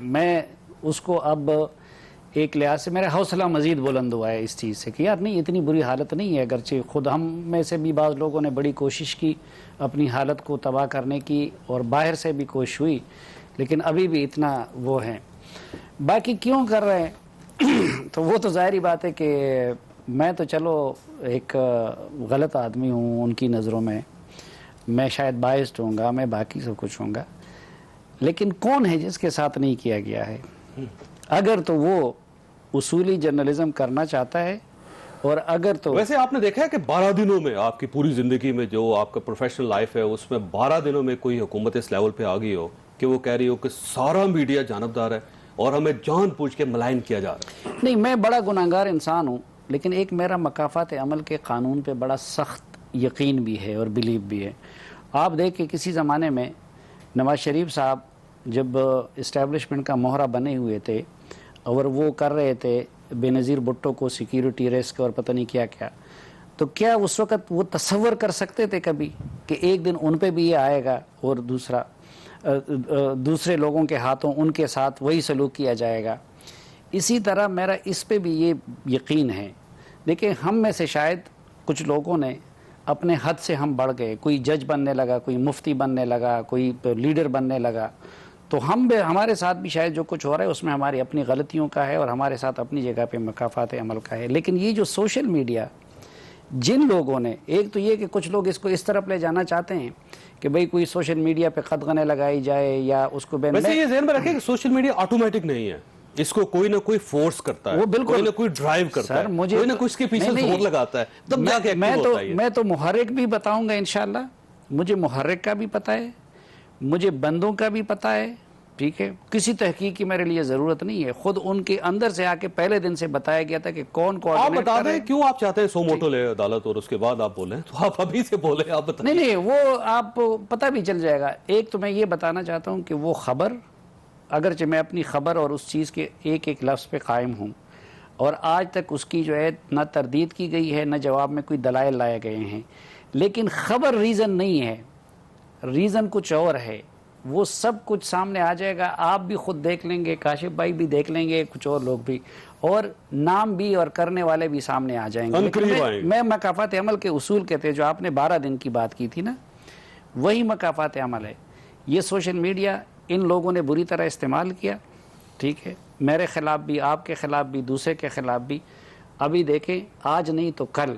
میں اس کو اب ایک لحاظ سے میرا حوصلہ مزید بلند ہوا ہے اس چیز سے کہ یار نہیں اتنی بری حالت نہیں ہے، اگرچہ خود ہم میں سے بھی بعض لوگوں نے بڑی کوشش کی اپنی حالت کو تباہ کرنے کی اور باہر سے بھی کوشش ہوئی، لیکن ابھی بھی اتنا وہ ہیں۔ باقی کیوں کر رہے ہیں تو وہ تو ظاہری بات ہے کہ میں تو چلو ایک غلط آدمی ہوں ان کی نظروں میں شاید باعث ہوں گا، میں باقی سب کچھ ہوں گا، لیکن کون ہے جس کے ساتھ نہیں کیا گیا ہے؟ اگر تو وہ اصولی جرنلزم کرنا چاہتا ہے، اور اگر تو ویسے آپ نے دیکھا ہے کہ 12 دنوں میں آپ کی پوری زندگی میں جو آپ کا پروفیشنل لائف ہے اس میں 12 دنوں میں کوئی حکومت اس لیول پہ آ گئی ہو کہ وہ کہہ رہی ہو کہ سارا میڈیا جانبدار ہے اور ہمیں جان بوجھ کے ملائن کیا جا رہا ہے؟ نہیں، میں بڑا گناہگار انسان ہوں، لیکن ایک میرا مکافات عمل کے قانون پہ بڑا سخت یقین بھی ہے اور بلیو بھی ہے۔ آپ دیکھ کہ کسی زمانے میں نواز شریف صاحب جب اسٹیبلشمنٹ کا مہرہ بنے ہوئے تھے اور وہ کر رہے تھے بے نظیر بھٹو کو سیکیورٹی ریسک اور پتہ نہیں کیا کیا، تو کیا اس وقت وہ تصور کر سکتے تھے کبھی کہ ایک دن ان پہ بھی یہ آئے گا اور دوسرے لوگوں کے ہاتھوں ان کے ساتھ وہی سلوک کیا جائے گا؟ اسی طرح میرا اس پہ بھی یہ یقین ہے۔ دیکھیں، ہم میں سے شاید کچھ لوگوں نے اپنے حد سے ہم بڑھ گئے، کوئی جج بننے لگا، کوئی مفتی بننے لگا، کوئی لیڈر بننے لگا، تو ہمارے ساتھ بھی شاید جو کچھ ہو رہا ہے اس میں ہماری اپنی غلطیوں کا ہے اور ہمارے ساتھ اپنی جگہ پہ مکافات عمل کا ہے۔ لیکن یہ جو سوشل میڈیا، جن لوگوں نے، ایک تو یہ کہ کچھ لوگ اس کو اس طرف لے جانا چاہتے ہیں کہ بھئی کوئی سوشل میڈیا پہ قدغنیں لگائی جائے یا اس کو ویسے یہ ذہن میں رکھیں کہ سوشل میڈیا آٹومیٹک نہیں ہے، اس کو کوئی نہ کوئی فورس کرتا ہے، وہ بالکل کوئی نہ کوئی ڈرائیو کرتا ہے، کوئی نہ کوئی اس کے پیچھے زور لگاتا ہے، تب جا کے ایکٹیو ہوتا ہے۔ میں تو محرک بھی بتاؤں گا انشاءاللہ، مجھے محرک کا بھی پتہ ہے، مجھے بندوں کا بھی پتہ ہے، ٹھیک ہے، کسی تحقیق کی میرے لیے ضرورت نہیں ہے، خود ان کے اندر سے آ کے پہلے دن سے بتایا گیا تھا کہ کون آپ بتا دیں کیوں آپ چاہتے ہیں سو موٹو لے عدالت اور اس کے بعد آپ بولیں، تو آپ ابھی سے بولیں، آپ بتائیں۔ نہیں، وہ آپ پتہ بھی چل جائے گا۔ ایک تو میں یہ بتانا چاہتا ہوں کہ وہ خبر، اگرچہ میں اپنی خبر اور اس چیز کے ایک ایک لفظ پہ قائم ہوں، اور آج تک اس کی جو ہے نہ تردید کی گئی ہے نہ جواب میں کوئی دلائل لائے گئے ہیں، لیکن خبر ریزن نہیں ہے، ریزن کچھ اور ہے، وہ سب کچھ سامنے آ جائے گا، آپ بھی خود دیکھ لیں گے، کاشف بھائی بھی دیکھ لیں گے، کچھ اور لوگ بھی، اور نام بھی اور کرنے والے بھی سامنے آ جائیں گے۔ لیکن میں مکافات عمل کے اصول کہتے ہیں جو آپ نے 12 دن کی بات کی تھی نا، وہی مکافات عمل ہے۔ یہ سوشل میڈیا ان لوگوں نے بری طرح استعمال کیا، ٹھیک ہے، میرے خلاف بھی، آپ کے خلاف بھی، دوسرے کے خلاف بھی۔ ابھی دیکھیں، آج نہیں تو کل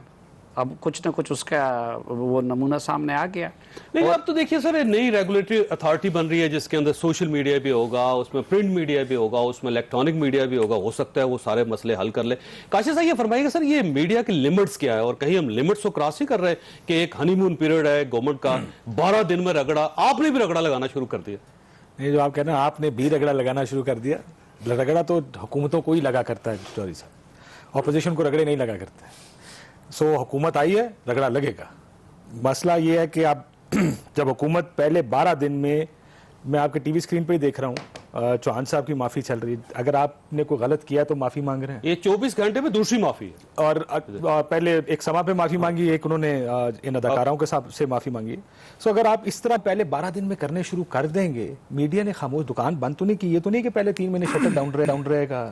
اب کچھ نہ کچھ اس کا وہ نمونہ سامنے آ گیا۔ نہیں، اب تو دیکھیے سر، نئی ریگولیٹری اتھارٹی بن رہی ہے جس کے اندر سوشل میڈیا بھی ہوگا، اس میں پرنٹ میڈیا بھی ہوگا، اس میں الیکٹرانک میڈیا بھی ہوگا، ہو سکتا ہے وہ سارے مسئلے حل کر لے۔ کاشف صاحب یہ فرمائیے گا سر، یہ میڈیا کی لمٹس کیا ہے، اور کہیں ہم لمٹس کو کراس نہیں کر رہے کہ ایک ہنی مون پیریڈ ہے گورنمنٹ کا، 12 دن میں رگڑا، آپ نے بھی رگڑا لگانا شروع کر دیا؟ نہیں، جو آپ کہہ رہے ہیں آپ نے بھی رگڑا لگانا شروع کر دیا۔ رگڑا تو حکومتوں کو ہی لگا کرتا ہے چوری صاحب، اپوزیشن کو رگڑے نہیں لگا کرتے۔ سو حکومت آئی ہے، رگڑا لگے گا۔ مسئلہ یہ ہے کہ آپ جب حکومت پہلے 12 دن میں آپ کے ٹی وی اسکرین پہ ہی دیکھ رہا ہوں چوہان صاحب کی معافی چل رہی ہے، اگر آپ نے کوئی غلط کیا تو معافی مانگ رہے ہیں، یہ 24 گھنٹے میں دوسری معافی ہے، اور پہلے ایک سما پہ معافی مانگی، ایک انہوں نے ان اداکاروں کے ساتھ سے معافی مانگی۔ سو اگر آپ اس طرح پہلے 12 دن میں کرنے شروع کر دیں گے، میڈیا نے خاموش، دکان بند تو نہیں کی، یہ تو نہیں کہ پہلے 3 مہینے شٹر ڈاؤن رہے گا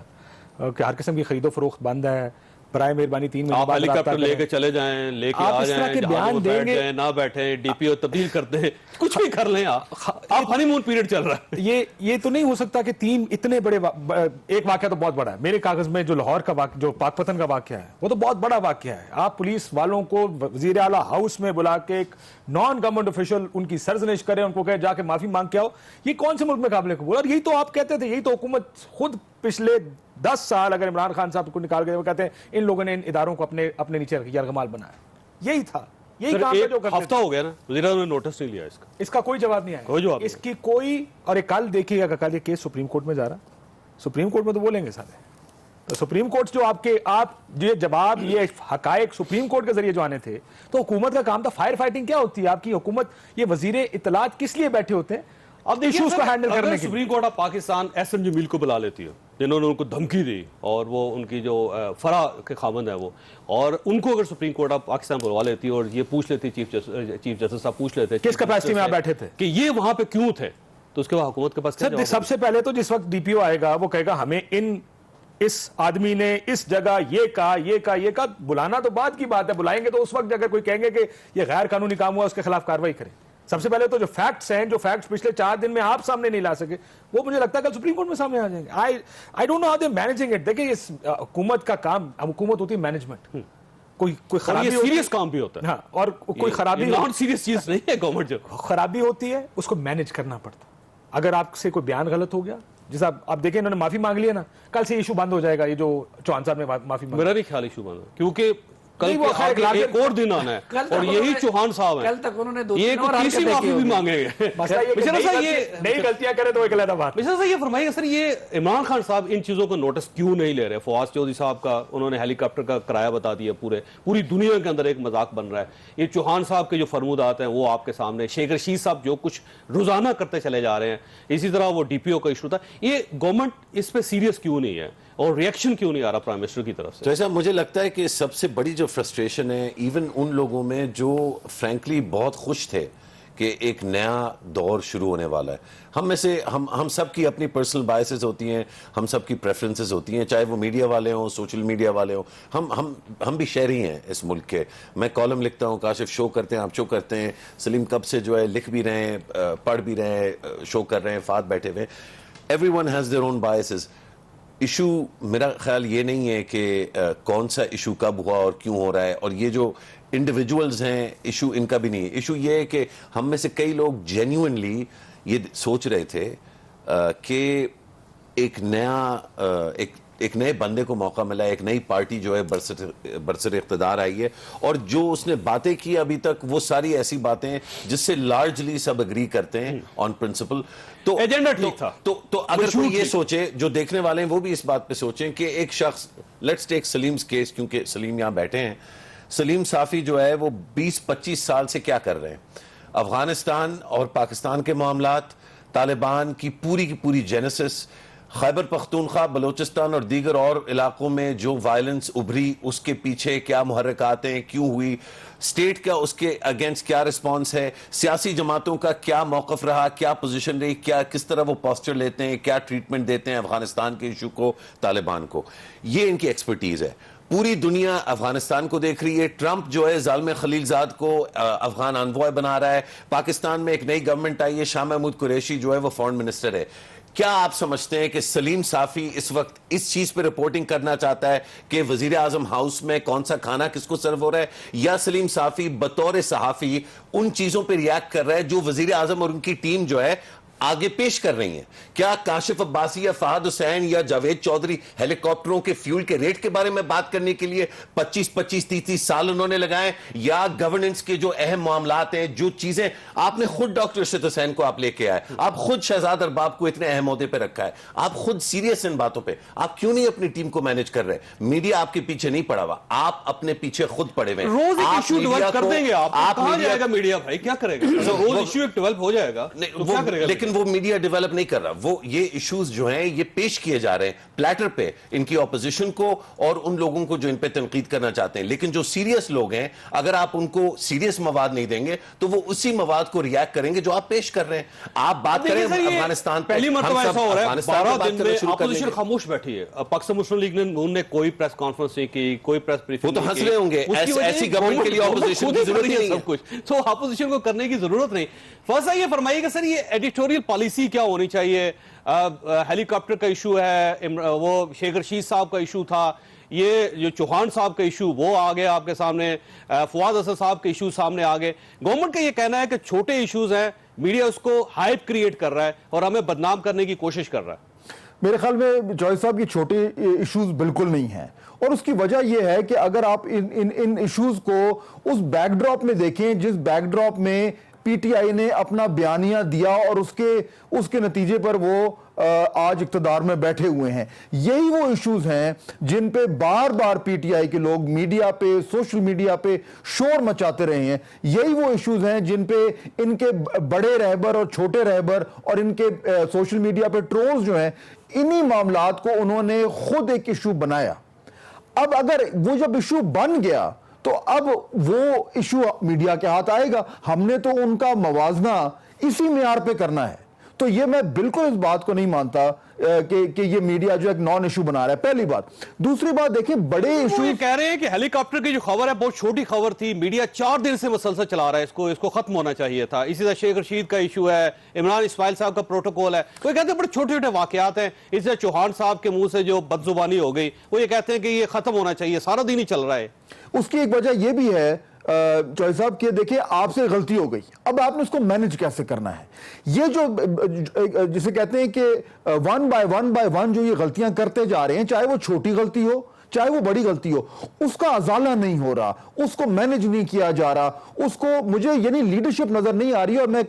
کہ ہر قسم کی خرید و فروخت بند ہے، برائے مہربانی 3 مہینے آپ ہیلی کاپٹر لے کے چلے جائیں، لے کے آ جائیں، بیان دیں گے، نہ بیٹھیں، ڈی پی او تبدیل کر دیں، کچھ بھی کر لیں، آپ ہنی مون پیریڈ چل رہا ہے۔ یہ تو نہیں ہو سکتا کہ 3 اتنے بڑے، ایک واقعہ تو بہت بڑا ہے میرے کاغذ میں، جو لاہور کا واقعہ، جو پاک پتن کا واقعہ ہے، وہ تو بہت بڑا واقعہ ہے۔ آپ پولیس والوں کو وزیر اعلیٰ ہاؤس میں بلا کے ایک نان گورنمنٹ آفیشل ان کی سرزنش کرے، ان کو کہے جا کے معافی مانگ کے آؤ، یہ کون سے ملک میں قابل قبول؟ اور یہی تو آپ کہتے تھے، یہی تو حکومت خود پچھلے 10 سال اگر عمران خان صاحب کو نکال کے وہ کہتے ہیں ان لوگوں نے ان اداروں کو اپنے نیچے یرغمال بنایا، یہی تھا، یہی کام ہے جو کرتے تھے۔ ہفتہ ہو گیا نا، وزیر اعظم نے نوٹس نہیں لیا اس کا کوئی جواب نہیں آیا، کوئی جواب اس کی کوئی۔ اور ایک کل دیکھیے گا، کل یہ کیس سپریم کورٹ میں جا رہا، سپریم کورٹ میں تو بولیں گے سارے، تو سپریم کورٹ جو آپ یہ جواب، یہ حقائق سپریم کورٹ کے ذریعے جو آنے تھے، تو حکومت کا کام تھا۔ فائر فائٹنگ کیا ہوتی ہے آپ کی حکومت، یہ وزیر اطلاعات کس لیے بیٹھے ہوتے ہیں؟ اب ایشوز کو ہینڈل کرنے کے supreme court of Pakistan S M Jameel کو بلا لیتی ہے، جنہوں نے ان کو دھمکی دی، اور وہ ان کی جو فرا کے خامند ہے وہ، اور ان کو اگر سپریم کورٹ آف پاکستان بلوا لیتی اور یہ پوچھ لیتی، چیف جسٹس صاحب پوچھ لیتے کس کیپیسٹی میں آپ بیٹھے تھے کہ یہ وہاں پہ کیوں تھے، تو اس کے بعد حکومت کے پاس کیا جواب سب سے پہلے تو جس وقت ڈی پی او آئے گا وہ کہے گا ہمیں اس آدمی نے اس جگہ یہ کہا بلانا تو بعد کی بات ہے. بلائیں گے تو اس وقت اگر کوئی کہیں گے کہ یہ غیر قانونی کام ہوا اس کے خلاف کاروائی کریں. سب سے پہلے تو جو فیکٹس ہیں, جو فیکٹس پچھلے 4 دن میں آپ سامنے نہیں لا سکے, وہ مجھے لگتا ہے کہ سپریم کورٹ میں سامنے آ جائیں گے. I don't know how they managing it. دیکھیں اس حکومت کا کام, حکومت ہوتی ہے مینجمنٹ. کوئی خرابی سیریس کام بھی ہوتا ہے. ہاں, اور کوئی خرابی نان سیریس چیز نہیں ہے. گورنمنٹ جو خرابی ہوتی ہے اس کو مینج کرنا پڑتا. اگر آپ سے کوئی بیان غلط ہو گیا, جیسا آپ دیکھیں انہوں نے معافی مانگ لیا نا, کل سے ایشو بند ہو جائے گا. یہ جو چوہان صاحب نے معافی مانگی, میرا بھی خیال ایشو بند ہے, کیونکہ کل کے آگے ایک اور دن آنا ہے اور یہی چوہان صاحب ہیں. کل تک انہوں نے یہ تیسری معافی بھی مانگیں گے. نئی غلطیاں کرے تو ایک علیحدہ بات. مشرف صاحب یہ فرمائیے سر, یہ عمران خان صاحب ان چیزوں کو نوٹس کیوں نہیں لے رہے؟ فواز چودھری صاحب کا انہوں نے ہیلی کاپٹر کا کرایہ بتا دیا, پوری دنیا کے اندر ایک مذاق بن رہا ہے. یہ چوہان صاحب کے جو فرمودات ہیں وہ آپ کے سامنے, شیخ رشید صاحب جو کچھ روزانہ کرتے چلے جا رہے ہیں, اسی طرح وہ ڈی پی او کا ایشو تھا. یہ گورنمنٹ اس پہ سیریس کیوں نہیں ہے اور ریئیکشن کیوں نہیں آ رہا پرائم منسٹر کی طرف سے؟ تو ایسا مجھے لگتا ہے کہ سب سے بڑی جو فرسٹریشن ہے ایون ان لوگوں میں جو فرینکلی بہت خوش تھے کہ ایک نیا دور شروع ہونے والا ہے. ہم میں سے ہم سب کی اپنی پرسنل بائسز ہوتی ہیں, ہم سب کی پریفرنسز ہوتی ہیں, چاہے وہ میڈیا والے ہوں, سوشل میڈیا والے ہوں. ہم بھی شہری ہیں اس ملک کے. میں کالم لکھتا ہوں, کاشف شو کرتے ہیں, آپ شو کرتے ہیں, سلیم کب سے جو ہے لکھ بھی رہے ہیں, پڑھ بھی رہے ہیں, شو کر رہے ہیں, فات بیٹھے ہوئے. Everyone has their own biases. Issue میرا خیال یہ نہیں ہے کہ کون سا ایشو کب ہوا اور کیوں ہو رہا ہے, اور یہ جو انڈیویجولز ہیں ایشو ان کا بھی نہیں ہے. ایشو یہ ہے کہ ہم میں سے کئی لوگ جینیونلی یہ سوچ رہے تھے کہ ایک نئے بندے کو موقع ملا ہے, ایک نئی پارٹی جو ہے برسر اقتدار آئی ہے, اور جو اس نے باتیں کی ابھی تک وہ ساری ایسی باتیں ہیں جس سے لارجلی سب اگری کرتے ہیں آن پرنسپل. تو ایجنڈا ٹھیک تھا. تو اگر کوئی یہ سوچے, جو دیکھنے والے ہیں وہ بھی اس بات پہ سوچیں کہ ایک شخص, لیٹس ٹیک سلیم's کیس, کیونکہ سلیم یہاں بیٹھے ہیں. سلیم صافی جو ہے وہ 20-25 سال سے کیا کر رہے ہیں؟ افغانستان اور پاکستان کے معاملات, طالبان کی پوری جینیسس, خیبر پختونخوا, بلوچستان اور دیگر اور علاقوں میں جو وائلنس ابھری اس کے پیچھے کیا محرکات ہیں, کیوں ہوئی, اسٹیٹ کا اس کے اگینسٹ کیا رسپانس ہے, سیاسی جماعتوں کا کیا موقف رہا, کیا پوزیشن رہی, کس طرح وہ پوسچر لیتے ہیں, کیا ٹریٹمنٹ دیتے ہیں افغانستان کے ایشو کو, طالبان کو. یہ ان کی ایکسپرٹیز ہے. پوری دنیا افغانستان کو دیکھ رہی ہے. ٹرمپ جو ہے ظالم خلیل زاد کو افغان انوائے بنا رہا ہے. پاکستان میں ایک نئی گورنمنٹ آئی ہے, شاہ محمود قریشی جو ہے وہ فارن منسٹر ہے. کیا آپ سمجھتے ہیں کہ سلیم صافی اس وقت اس چیز پہ رپورٹنگ کرنا چاہتا ہے کہ وزیر اعظم ہاؤس میں کون سا کھانا کس کو سرو ہو رہا ہے, یا سلیم صافی بطور صحافی ان چیزوں پہ ریاکٹ کر رہا ہے جو وزیر اعظم اور ان کی ٹیم جو ہے آگے پیش کر رہی ہیں؟ کیا کاشف عباسی یا فہد حسین یا جاوید چودھری ہیلی کاپٹروں کے فیول کے ریٹ کے بارے میں بات کرنے کے لیے 25-30 سال انہوں نے لگائے, یا گورننس کے جو اہم معاملات ہیں, جو چیزیں آپ نے خود ڈاکٹر ارشد حسین کو آپ لے کے آئے, آپ خود شہزاد ارباب کو اتنے اہم عہدے پہ رکھا ہے, آپ خود سیریس ان باتوں پہ, آپ کیوں نہیں اپنی ٹیم کو مینج کر رہے؟ میڈیا آپ کے پیچھے نہیں پڑا ہوا, آپ اپنے پیچھے خود پڑے ہوئے. روز ایک ایشو ڈیولپ کر دیں گے آپ, کہاں جائے گا میڈیا بھائی, کیا کرے گا؟ روز ایشو ایک ڈیولپ ہو جائے گا, لیکن وہ میڈیا ڈیولپ نہیں کر رہا. وہ یہ ایشوز جو ہیں یہ پیش کیے جا رہے ہیں پلیٹر پہ ان کی اپوزیشن کو اور ان لوگوں کو جو ان پہ تنقید کرنا چاہتے ہیں. لیکن جو سیریس لوگ ہیں, اگر آپ ان کو سیریس مواد نہیں دیں گے تو وہ اسی مواد کو ریاکٹ کریں گے جو آپ پیش کر رہے ہیں. آپ بات کریں افغانستان پہ, پہلی مرتبہ ایسا ہو رہا ہے 12 دن میں اپوزیشن خاموش بیٹھی ہے. پاکستان مسلم لیگ نے کوئی پریس کانفرنس نہیں کی, کوئی پریس بریفنگ. وہ تو ہنس رہے ہوں گے, ایسی گورنمنٹ کے لیے اپوزیشن کی ضرورت نہیں ہے. سب کچھ تو اپوزیشن کو کرنے کی ضرورت نہیں. فرسٹ یہ فرمائیے کہ سر یہ ایڈیٹوریل پالیسی کیا ہونی چاہیے؟ ہیلی کاپٹر کا ایشو ہے, وہ شیخ رشید صاحب کا ایشو تھا, یہ جو چوہان صاحب کا ایشو وہ آگے آپ کے سامنے, فواد حسن صاحب کے ایشو سامنے آگے. گورنمنٹ کا یہ کہنا ہے کہ چھوٹے ایشوز ہیں, میڈیا اس کو ہائپ کریٹ کر رہا ہے اور ہمیں بدنام کرنے کی کوشش کر رہا ہے. میرے خیال میں جوائز صاحب یہ چھوٹے ایشوز بالکل نہیں ہیں, اور اس کی وجہ یہ ہے کہ اگر آپ ان ایشوز کو اس بیک ڈراپ میں دیکھیں جس بیک ڈراپ میں پی ٹی آئی نے اپنا بیانیہ دیا اور اس کے نتیجے پر وہ آج اقتدار میں بیٹھے ہوئے ہیں, یہی وہ ایشوز ہیں جن پہ بار بار پی ٹی آئی کے لوگ میڈیا پہ, سوشل میڈیا پہ شور مچاتے رہے ہیں. یہی وہ ایشوز ہیں جن پہ ان کے بڑے رہبر اور چھوٹے رہبر اور ان کے سوشل میڈیا پہ ٹرولز جو ہیں, انہی معاملات کو انہوں نے خود ایک ایشو بنایا. اب اگر وہ جب ایشو بن گیا تو اب وہ ایشو میڈیا کے ہاتھ آئے گا. ہم نے تو ان کا موازنہ اسی معیار پہ کرنا ہے. تو یہ میں بالکل اس بات کو نہیں مانتا کہ یہ میڈیا جو ایک نان ایشو بنا رہا ہے، پہلی بات۔ دوسری بات دیکھیں بڑے وہ ایشو یہ کہہ رہے ہیں کہ ہیلی کاپٹر کی جو خبر ہے بہت چھوٹی خبر تھی، میڈیا 4 دن سے مسلسل چلا رہا ہے اس کو ختم ہونا چاہیے تھا۔ اسی طرح شیخ رشید کا ایشو ہے، عمران اسماعیل صاحب کا پروٹوکول ہے، وہ کہتے ہیں بڑے چھوٹے چھوٹے واقعات ہیں۔ اسی طرح چوہان صاحب کے منہ سے جو بد زبانی ہو گئی، وہ یہ کہتے ہیں کہ یہ ختم ہونا چاہیے، سارا دن ہی چل رہا ہے۔ اس کی ایک وجہ یہ بھی ہے چوہے صاحب کہ دیکھیں آپ سے غلطی ہو گئی، اب آپ نے اس کو مینج کیسے کرنا ہے۔ یہ جو جسے کہتے ہیں کہ 1 by 1 جو یہ غلطیاں کرتے جا رہے ہیں، چاہے وہ چھوٹی غلطی ہو چاہے وہ بڑی غلطی ہو، اس کا ازالہ نہیں ہو رہا، اس کو مینج نہیں کیا جا رہا، اس کو مجھے یعنی لیڈرشپ نظر نہیں آ رہی۔ اور میں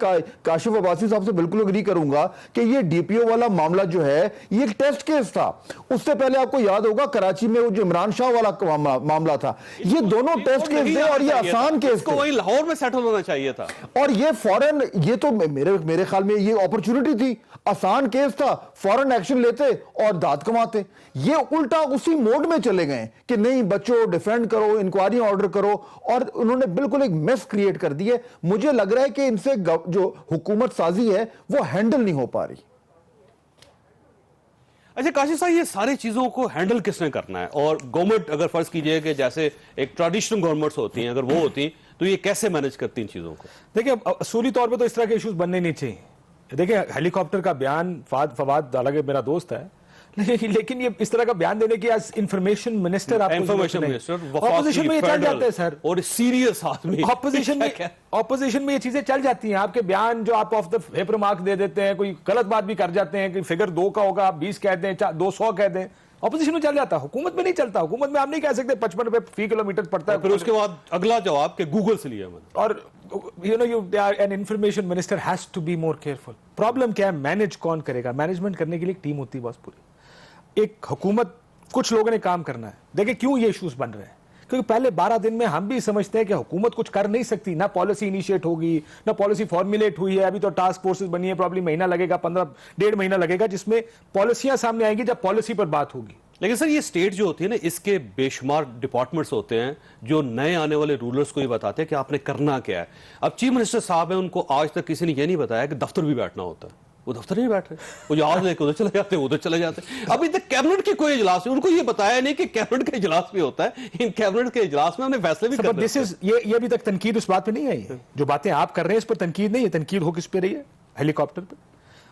کاشف عباسی صاحب سے بالکل اگری کروں گا کہ یہ ڈی پی او والا معاملہ جو ہے یہ ایک ٹیسٹ کیس تھا۔ اس سے پہلے آپ کو یاد ہوگا کراچی میں وہ جو عمران شاہ والا معاملہ تھا، یہ دونوں ٹیسٹ کیس تھے اور یہ آسان کیس تھے، وہی لاہور میں سیٹل ہونا چاہیے تھا۔ اور یہ فوراً، یہ تو میرے خیال میں یہ اپرچونٹی تھی، آسان کیس تھا، فوراً ایکشن لیتے اور داد کماتے۔ یہ الٹا اسی موڈ میں چلے گئے کہ نہیں بچوں ڈیفینڈ کرو، انکوائری آرڈر کرو، اور انہوں نے بالکل ایک میس کریٹ کر دی ہے۔ مجھے لگ رہا ہے کہ ان سے جو حکومت سازی ہے وہ ہینڈل نہیں ہو پا رہی۔ اچھا کاشف صاحب، یہ ساری چیزوں کو ہینڈل کس نے کرنا ہے؟ اور گورنمنٹ اگر فرض کیجئے کہ جیسے ایک ٹریڈیشنل گورنمنٹس ہوتی ہیں، اگر وہ ہوتی تو یہ کیسے مینج کرتی ان چیزوں کو؟ دیکھیں اصولی طور پہ تو اس طرح کے ایشوز بننے نہیں چاہیے۔ دیکھیں ہیلی کاپٹر کا بیان فواد حالانکہ میرا دوست ہے، لیکن یہ اس طرح کا بیان دینے کی انفارمیشن منسٹر اپوزیشن میں یہ چل جاتے ہیں سر، اور سیریس آدمی اپوزیشن میں یہ چیزیں چل جاتی ہیں۔ آپ کے بیان جو آپ آف دا پیپر مارک دے دیتے ہیں، کوئی غلط بات بھی کر جاتے ہیں کہ فگر 2 کا ہوگا آپ 20 کہہ دیں، 200 کہہ دیں، اپوزیشن میں چل جاتا ہے، حکومت میں نہیں چلتا۔ حکومت میں آپ نہیں کہہ سکتے 55 روپے فی کلومیٹر پڑتا ہے، پھر اس کے بعد اگلا جواب کہ گوگل سے لیا میں نے۔ اور an information minister has to be more careful۔ Problem کیا ہے؟ مینج کون کرے گا؟ مینجمنٹ کرنے کے لیے ایک ٹیم ہوتی ہے بس پوری۔ ایک حکومت، کچھ لوگوں نے کام کرنا ہے۔ دیکھیں کیوں یہ ایشوز بن رہے ہیں، کیونکہ پہلے 12 دن میں ہم بھی سمجھتے ہیں کہ حکومت کچھ کر نہیں سکتی، نہ پالیسی انیشیٹ ہوگی، نہ پالیسی فارمولیٹ ہوئی ہے۔ ابھی تو ٹاسک فورسز بنی ہے، پرابلی مہینہ لگے گا، 1.5 مہینہ لگے گا، جس میں پالیسیاں سامنے آئیں گی جب پالیسی پر بات ہوگی۔ لیکن سر یہ سٹیٹ جو ہوتی ہے نا، اس کے بے شمار ڈپارٹمنٹس ہوتے ہیں جو نئے آنے والے رولرز کو یہ بتاتے ہیں کہ آپ نے کرنا کیا ہے۔ اب چیف منسٹر صاحب ہیں، ان کو آج تک کسی نے یہ نہیں بتایا کہ دفتر بھی بیٹھنا ہوتا ہے۔ وہ دفتر نہیں بیٹھ رہے، وہ جہاز لے کے ادھر چلے جاتے ہیں، ادھر چلے جاتے ہیں۔ ابھی تک کیبنٹ کی کوئی اجلاس نہیں، ان کو یہ بتایا نہیں کہ کیبنٹ کا اجلاس بھی ہوتا ہے، ان کیبنٹ کے اجلاس میں ہم نے فیصلے بھی کرنے ہیں۔ یہ ابھی تک تنقید اس بات پہ نہیں آئی ہے، جو باتیں آپ کر رہے ہیں اس پر تنقید نہیں ہے۔ تنقید ہو کس پہ رہی ہے؟ ہیلی کاپٹر پہ۔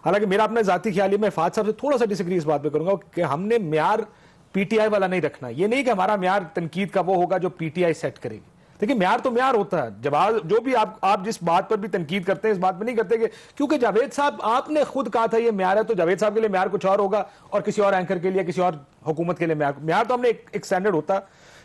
حالانکہ میرا اپنا ذاتی خیال ہے، میں فہد صاحب سے تھوڑا سا ڈس ایگری اس بات پہ کروں گا کہ ہم نے معیار پی ٹی آئی والا نہیں رکھنا۔ یہ نہیں کہ ہمارا معیار تنقید کا وہ ہوگا جو پی ٹی آئی سیٹ کرے گی۔ دیکھیں معیار تو معیار ہوتا ہے، جب جو بھی آپ جس بات پر بھی تنقید کرتے ہیں اس بات پہ نہیں کرتے کہ کیونکہ جاوید صاحب آپ نے خود کہا تھا یہ معیار ہے، تو جاوید صاحب کے لیے معیار کچھ اور ہوگا اور کسی اور اینکر کے لیے، کسی اور حکومت کے لیے معیار تو ہم نے ایک اسٹینڈرڈ ہوتا۔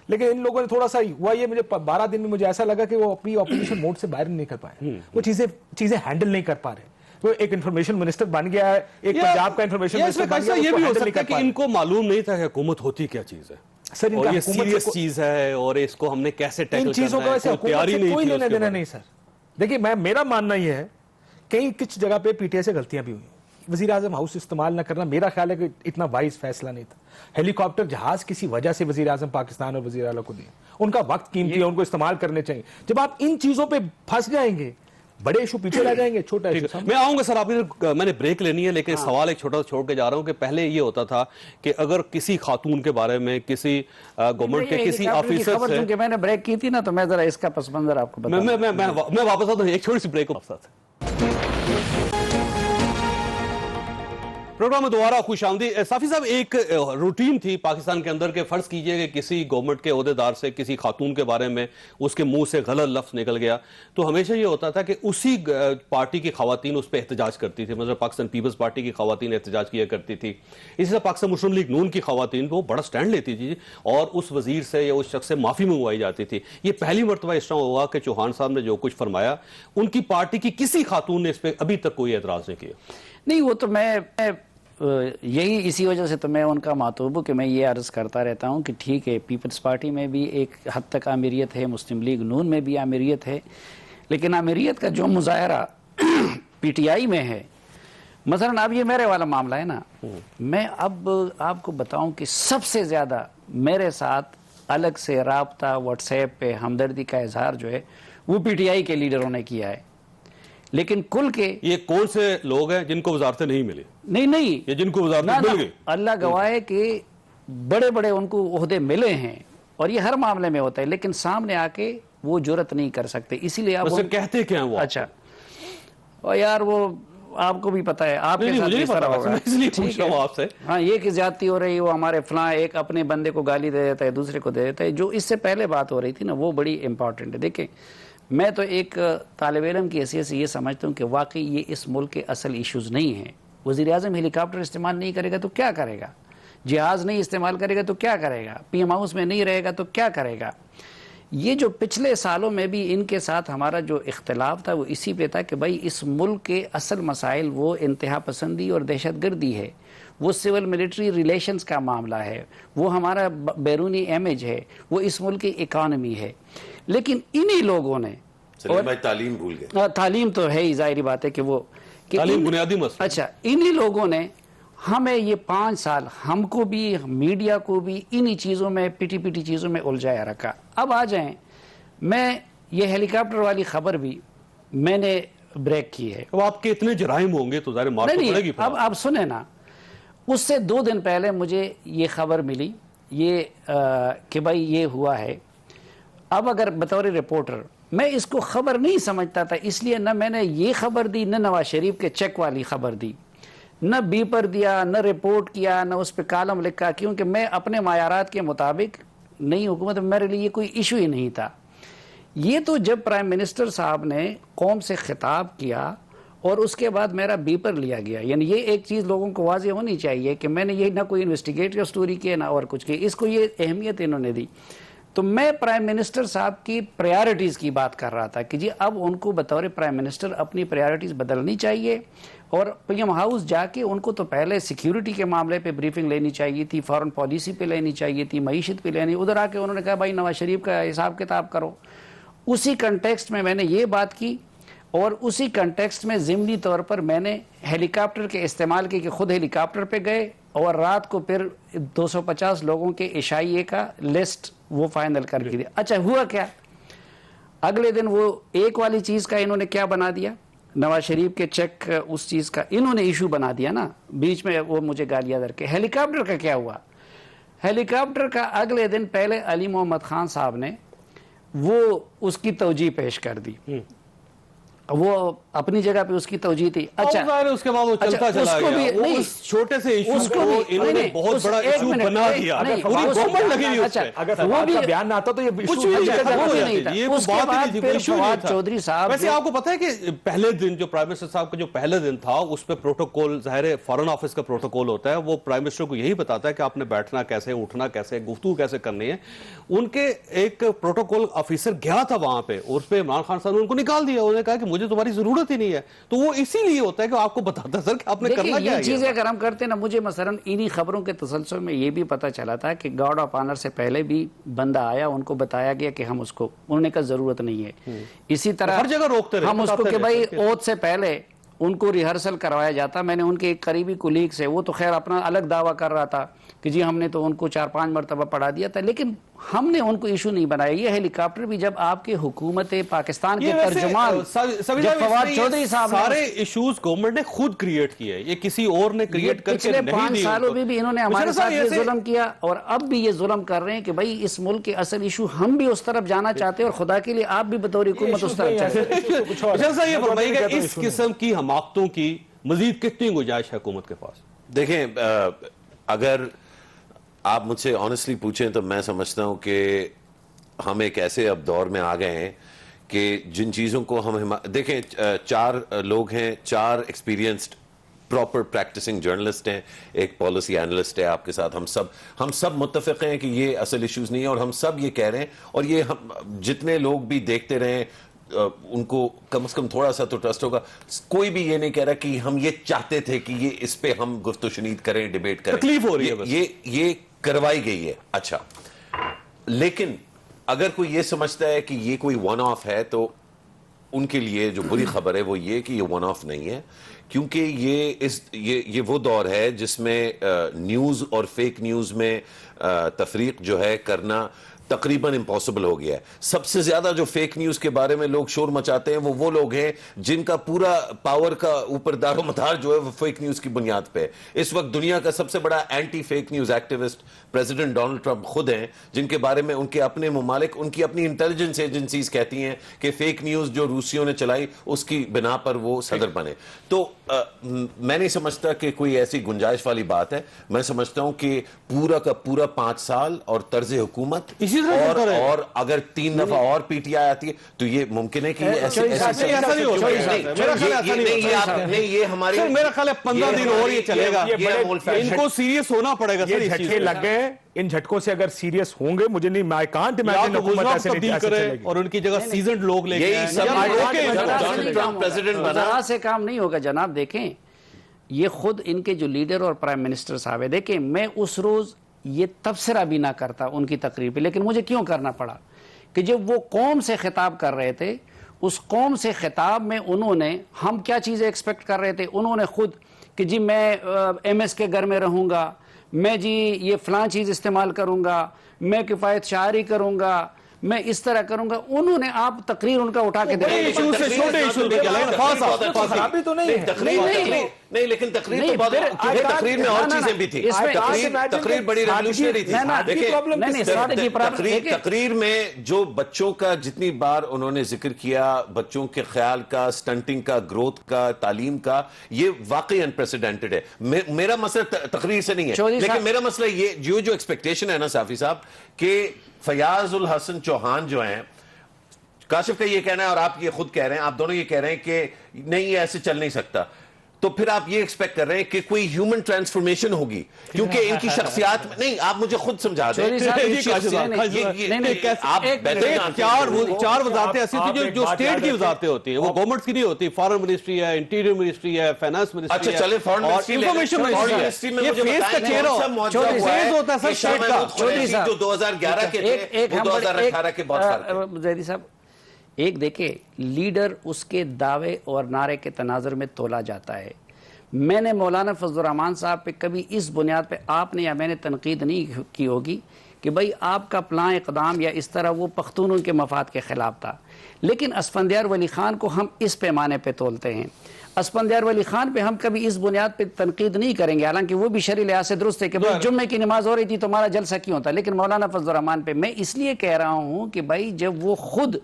لیکن ان لوگوں نے تھوڑا سا ہوا یہ، مجھے 12 دن میں مجھے ایسا لگا کہ وہ اپنی اپوزیشن موڈ سے باہر نہیں کر پائے، وہ چیزیں ہینڈل نہیں کر پا رہے۔ وہ ایک انفارمیشن منسٹر بن گیا ہے، ایک پنجاب کا انفارمیشن منسٹر بن گیا، یہ بھی ہو سکتا ہے کہ ان کو معلوم نہیں تھا کہ حکومت ہوتی کیا چیز ہے، سر ان اور کا یہ حکومت سیریس چیز ہے اور اس کو ہم نے کیسے ٹیکل ان چیزوں کرنا کا ہے، ویسے کوئی تیاری حکومت سے کوئی نہیں لینا تھی دینا نہیں سر۔ دیکھیں میرا ماننا یہ ہے کہیں کچھ جگہ پہ پی ٹی آئی سے غلطیاں بھی ہوئی، وزیر اعظم ہاؤس استعمال نہ کرنا میرا خیال ہے کہ اتنا وائز فیصلہ نہیں تھا۔ ہیلی کاپٹر جہاز کسی وجہ سے وزیر اعظم پاکستان اور وزیر اعلیٰ کو دیا، ان کا وقت قیمتی ہے، ان کو استعمال کرنے چاہیے۔ جب آپ ان چیزوں پہ پھنس جائیں گے بڑے ایشو پیچھے رہ جائیں گے، چھوٹا ایشو۔ میں آؤں گا سر، آپ میں نے بریک لینی ہے، لیکن سوال ایک چھوٹا سا چھوڑ کے جا رہا ہوں کہ پہلے یہ ہوتا تھا کہ اگر کسی خاتون کے بارے میں کسی گورنمنٹ کے کسی آفیسر سے، چونکہ میں نے بریک کی تھی نا تو میں ذرا اس کا پس منظر آپ کو بتا دوں۔ میں واپس آتا ہوں، ایک چھوٹی سی بریک کو ساتھ۔ پروگرام میں دوبارہ خوش آمدید۔ صافی صاحب، ایک روٹین تھی پاکستان کے اندر کہ فرض کیجئے کہ کسی گورنمنٹ کے عہدیدار سے کسی خاتون کے بارے میں اس کے منہ سے غلط لفظ نکل گیا تو ہمیشہ یہ ہوتا تھا کہ اسی پارٹی کی خواتین اس پہ احتجاج کرتی تھی، مثلا پاکستان پیپلز پارٹی کی خواتین احتجاج کیا کرتی تھی، اسی طرح پاکستان مسلم لیگ نون کی خواتین کو بڑا سٹینڈ لیتی تھی اور اس وزیر سے یا اس شخص سے معافی منگوائی جاتی تھی۔ یہ پہلی مرتبہ اس طرح ہوا کہ چوہان صاحب نے جو کچھ فرمایا ان کی پارٹی کی کسی خاتون نے اس پہ ابھی تک کوئی اعتراض نہیں کیا؟ نہیں، وہ تو میں یہی اسی وجہ سے تو میں ان کا ماتوب ہوں کہ میں یہ عرض کرتا رہتا ہوں کہ ٹھیک ہے پیپلز پارٹی میں بھی ایک حد تک آمیریت ہے، مسلم لیگ نون میں بھی آمیریت ہے، لیکن آمیریت کا جو مظاہرہ پی ٹی آئی میں ہے، مثلا اب یہ میرے والا معاملہ ہے نا، میں اب آپ کو بتاؤں کہ سب سے زیادہ میرے ساتھ الگ سے رابطہ واٹس ایپ پہ ہمدردی کا اظہار جو ہے وہ پی ٹی آئی کے لیڈروں نے کیا ہے، لیکن کل کے یہ کون سے لوگ ہیں جن کو وزارتیں نہیں ملی نہیں یا جن کو وزارتیں مل گئی؟ اللہ گواہ ہے کہ بڑے بڑے ان کو عہدے ملے ہیں اور یہ ہر معاملے میں ہوتا ہے، لیکن سامنے آ کے وہ جرت نہیں کر سکتے، اسی لیے آپ کہتے کیا ہیں وہ؟ اچھا اور یار وہ آپ کو بھی پتا ہے، آپ کے ساتھ مجھے اس طرح ہوگا، اس لیے پوچھ رہا ہوں آپ سے۔ ہاں یہ کہ زیادتی ہو رہی ہے، وہ ہمارے فلاں ایک اپنے بندے کو گالی دے دیتا ہے، دوسرے کو دے دیتا ہے، جو اس سے پہلے بات ہو رہی تھی نا وہ بڑی امپورٹنٹ ہے۔ دیکھیں میں تو ایک طالب علم کی حیثیت سے یہ سمجھتا ہوں کہ واقعی یہ اس ملک کے اصل ایشوز نہیں ہیں۔ وزیر اعظم ہیلی کاپٹر استعمال نہیں کرے گا تو کیا کرے گا؟ جہاز نہیں استعمال کرے گا تو کیا کرے گا؟ پی ایم ہاؤس میں نہیں رہے گا تو کیا کرے گا؟ یہ جو پچھلے سالوں میں بھی ان کے ساتھ ہمارا جو اختلاف تھا وہ اسی پہ تھا کہ بھائی اس ملک کے اصل مسائل وہ انتہا پسندی اور دہشت گردی ہے، وہ سول ملٹری ریلیشنز کا معاملہ ہے، وہ ہمارا بیرونی امیج ہے، وہ اس ملک کی اکانومی ہے۔ لیکن انہی لوگوں نے سلیم بھائی تعلیم بھول گئے۔ تعلیم تو ہے ہی، ظاہری بات ہے کہ وہ تعلیم بنیادی مسئلہ۔ اچھا انہی لوگوں نے ہمیں یہ 5 سال ہم کو بھی میڈیا کو بھی انہی چیزوں میں پیٹی پیٹی چیزوں میں الجھایا رکھا۔ اب آ جائیں، میں یہ ہیلی کاپٹر والی خبر بھی میں نے بریک کی ہے۔ اب آپ کے اتنے جرائم ہوں گے تو ظاہر مار تو پڑے گی۔ اب آپ سنیں نا، اس سے 2 دن پہلے مجھے یہ خبر ملی یہ کہ بھائی یہ ہوا ہے۔ اب اگر بطور رپورٹر میں اس کو خبر نہیں سمجھتا تھا، اس لیے نہ میں نے یہ خبر دی، نہ نواز شریف کے چیک والی خبر دی، نہ بی پر دیا، نہ رپورٹ کیا، نہ اس پہ کالم لکھا، کیونکہ میں اپنے معیارات کے مطابق نئی حکومت میرے لیے یہ کوئی ایشو ہی نہیں تھا۔ یہ تو جب پرائم منسٹر صاحب نے قوم سے خطاب کیا اور اس کے بعد میرا بی پر لیا گیا، یعنی یہ ایک چیز لوگوں کو واضح ہونی چاہیے کہ میں نے یہ نہ کوئی انویسٹیگیٹو سٹوری کی نہ اور کچھ کی، اس کو یہ اہمیت انہوں نے دی۔ تو میں پرائم منسٹر صاحب کی پریارٹیز کی بات کر رہا تھا کہ جی اب ان کو بطور پرائم منسٹر اپنی پریارٹیز بدلنی چاہیے، اور پی ایم ہاؤس جا کے ان کو تو پہلے سیکیورٹی کے معاملے پہ بریفنگ لینی چاہیے تھی، فارن پالیسی پہ لینی چاہیے تھی، معیشت پہ لینی، ادھر آ کے انہوں نے کہا بھائی نواز شریف کا حساب کتاب کرو۔ اسی کنٹیکسٹ میں نے یہ بات کی، اور اسی کنٹیکسٹ میں ضمنی طور پر میں نے ہیلی کاپٹر کے استعمال کی کہ خود ہیلی کاپٹر پہ گئے اور رات کو پھر 250 لوگوں کے عشائیے کا لسٹ وہ فائنل کر کے دیا۔ اچھا ہوا کیا؟ اگلے دن وہ ایک والی چیز کا انہوں نے کیا بنا دیا، نواز شریف کے چیک اس چیز کا انہوں نے ایشو بنا دیا نا، بیچ میں وہ مجھے گالیاں در کے۔ ہیلی کاپٹر کا کیا ہوا؟ ہیلی کاپٹر کا اگلے دن پہلے علی محمد خان صاحب نے وہ اس کی توجیہ پیش کر دی، وہ اپنی جگہ پہ اس کی توجیہ تھی۔ اچھا اس کے بعد وہ چلتا چلا گیا، وہ اس چھوٹے سے ایشو کو انہوں نے بہت بڑا ایشو بنا دیا، پوری گورنمنٹ لگی ہوئی اس پہ۔ اگر فواد کا بیان نہ آتا تو یہ کچھ بھی نہیں تھا، یہ بات ہی نہیں تھی، کوئی ایشو نہیں تھا۔ چودھری صاحب ویسے آپ کو پتا ہے کہ پہلے دن جو پرائم منسٹر صاحب کا جو پہلے دن تھا اس پہ پروٹوکول، ظاہر فارن آفس کا پروٹوکول ہوتا ہے، وہ پرائم منسٹر کو یہی بتاتا ہے کہ آپ نے بیٹھنا کیسے، اٹھنا کیسے، گفتگو کیسے کرنی ہے۔ ان کے ایک پروٹوکول آفیسر گیا تھا وہاں پہ، اور اس پہ عمران خان صاحب نے ان کو نکال دیا، انہوں نے کہا کہ مجھے تمہاری ضرورت نہیں ہے۔ تو وہ اسی لیے ہوتا ہے کہ آپ کو بتاتا سر کہ آپ نے کرنا کیا ہے۔ یہ چیزیں اگر ہم کرتے نا، مجھے مثلا انہی خبروں کے تسلسل میں یہ بھی پتا چلا تھا کہ گارڈ آف آنر سے پہلے بھی بندہ آیا، ان کو بتایا گیا کہ ہم اس کو، انہوں نے کہا ضرورت نہیں ہے۔ اسی طرح ہر جگہ روکتے رہے، ہم اس کو کہ بھائی اوت سے پہلے ان کو ریہرسل کروایا جاتا۔ میں نے ان کے ایک قریبی کولیگ سے، وہ تو خیر اپنا الگ دعویٰ کر رہا تھا کہ جی ہم نے تو ان کو 4-5 مرتبہ پڑھا دیا تھا، لیکن ہم نے ان کو ایشو نہیں بنایا۔ یہ ہیلی کاپٹر بھی جب آپ کے حکومت پاکستان کے ترجمان جب فواد چودھری صاحب نے سارے ایشوز گورنمنٹ نے خود کریٹ کیے، یہ کسی اور نے کریٹ کر کے نہیں دی۔ پچھلے 5 سالوں میں بھی انہوں نے ہمارے ساتھ یہ ظلم کیا، اور اب بھی یہ ظلم کر رہے ہیں کہ بھائی اس ملک کے اصل ایشو ہم بھی اس طرف جانا چاہتے ہیں، اور خدا کے لیے آپ بھی بطور حکومت اس طرف چاہتے ہیں۔ جیسا یہ فرمائیے گا اس قسم کی حماقتوں کی مزید کتنی گنجائش ہے حکومت کے پاس؟ دیکھیں اگر آپ مجھ سے آنیسٹلی پوچھیں تو میں سمجھتا ہوں کہ ہم ایک ایسے اب دور میں آ گئے ہیں کہ جن چیزوں کو ہم دیکھیں 4 لوگ ہیں، 4 ایکسپیرینسڈ پراپر پریکٹسنگ جرنلسٹ ہیں، ایک پالیسی اینالسٹ ہے آپ کے ساتھ، ہم سب متفق ہیں کہ یہ اصل ایشوز نہیں ہیں، اور ہم سب یہ کہہ رہے ہیں، اور یہ ہم جتنے لوگ بھی دیکھتے رہے ان کو کم از کم تھوڑا سا تو ٹرسٹ ہوگا۔ کوئی بھی یہ نہیں کہہ رہا کہ ہم یہ چاہتے تھے کہ یہ اس پہ ہم گفت و شنید کریں، ڈیبیٹ کریں، تکلیف ہو رہی ہے بس، یہ کروائی گئی ہے۔ اچھا، لیکن اگر کوئی یہ سمجھتا ہے کہ یہ کوئی ون آف ہے تو ان کے لیے جو بری خبر ہے وہ یہ کہ یہ ون آف نہیں ہے، کیونکہ یہ وہ دور ہے جس میں نیوز اور فیک نیوز میں تفریق جو ہے کرنا تقریباً امپاسبل ہو گیا ہے. سب سے زیادہ جو فیک نیوز کے بارے میں لوگ شور مچاتے ہیں وہ لوگ ہیں جن کا پورا پاور کا اوپر دار و مدار جو ہے وہ فیک نیوز کی بنیاد پہ. اس وقت دنیا کا سب سے بڑا anti fake news activist president Donald Trump خود ہیں, جن کے بارے میں ان کے اپنے ممالک, ان کی اپنی انٹیلیجنس ایجنسیز کہتی ہیں کہ فیک نیوز جو روسیوں نے چلائی اس کی بنا پر وہ صدر بنے. تو میں نہیں سمجھتا کہ کوئی ایسی گنجائش والی بات ہے. میں سمجھتا ہوں کہ پورا کا پورا 5 سال اور طرز حکومت اور اگر 3 دفعہ اور پی ٹی آئی آتی ہے تو یہ ممکن ہے کہ یہ ہماری, میرا خیال ہے 15 دن اور یہ چلے گا. ان کو سیریس ہونا پڑے گا. یہ جھٹکے لگ گئے, ان جھٹکوں سے اگر سیریس ہوں گے, مجھے نہیں, I can't imagine حکومت ایسے نہیں چلے گی اور ان کی جگہ سیزنڈ لوگ لے کے ذرا سے کام نہیں ہوگا جناب. دیکھیں یہ خود ان کے جو لیڈر اور پرائم منسٹر صاحب ہے, دیکھیں میں اس روز یہ تبصرہ بھی نہ کرتا ان کی تقریر پہ, لیکن مجھے کیوں کرنا پڑا کہ جب وہ قوم سے خطاب کر رہے تھے, اس قوم سے خطاب میں انہوں نے, ہم کیا چیزیں ایکسپیکٹ کر رہے تھے, انہوں نے خود کہ جی میں ایم ایس کے گھر میں رہوں گا, میں جی یہ فلاں چیز استعمال کروں گا, میں کفایت شعاری کروں گا, میں اس طرح کروں گا. انہوں نے آپ تقریر ان کا اٹھا کے نہیں, لیکن تقریر میں اور چیزیں بھی تھی. تقریر بڑی ریولیوشنری تھی. تقریر میں جو بچوں کا جتنی بار انہوں نے ذکر کیا, بچوں کے خیال کا, سٹنٹنگ کا, گروتھ کا, تعلیم کا, یہ واقعی انپریسیڈنٹڈ ہے. میرا مسئلہ تقریر سے نہیں ہے, لیکن میرا مسئلہ یہ جو ایکسپیکٹیشن ہے نا صافی صاحب, کہ فیاض الحسن چوہان جو ہیں, کاشف کا یہ کہنا ہے اور آپ یہ خود کہہ رہے ہیں, آپ دونوں یہ کہہ رہے ہیں کہ نہیں یہ ایسے چل نہیں سکتا, تو پھر آپ یہ ایکسپیکٹ کر رہے ہیں کہ کوئی ہیومن ٹرانسفارمیشن ہوگی, کیونکہ ان کی شخصیات میں نہیں. آپ مجھے خود سمجھا دیں, 4 وزارتیں ایسی تھی جو اسٹیٹ کی وزارتیں ہوتی ہیں, وہ گورنمنٹ کی نہیں ہوتی. فارن منسٹری ہے, انٹیریئر منسٹری ہے, فائنانس منسٹری ہے, اچھا چلے فارن انفارمیشن منسٹری ہے. یہ فیس کا چہرہ ہوتا ہے سر اسٹیٹ کا. چودھری صاحب جو 2011 کے تھے وہ 2018 کے بہت فرق ہے. زیدی صاحب ایک دیکھیں, لیڈر اس کے دعوے اور نعرے کے تناظر میں تولا جاتا ہے. میں نے مولانا فضل الرحمان صاحب پہ کبھی اس بنیاد پہ آپ نے یا میں نے تنقید نہیں کی ہوگی کہ بھئی آپ کا پلان اقدام یا اس طرح وہ پختونوں کے مفاد کے خلاف تھا, لیکن اسفندیار ولی خان کو ہم اس پیمانے پہ تولتے ہیں. اسفندیار ولی خان پہ ہم کبھی اس بنیاد پہ تنقید نہیں کریں گے, حالانکہ وہ بھی شرعی لحاظ سے درست ہے کہ بھئی جمعے کی نماز ہو رہی تھی تو ہمارا جلسہ کیوں تھا. لیکن مولانا فضل الرحمان پہ میں اس لیے کہہ رہا ہوں کہ بھئی جب وہ خود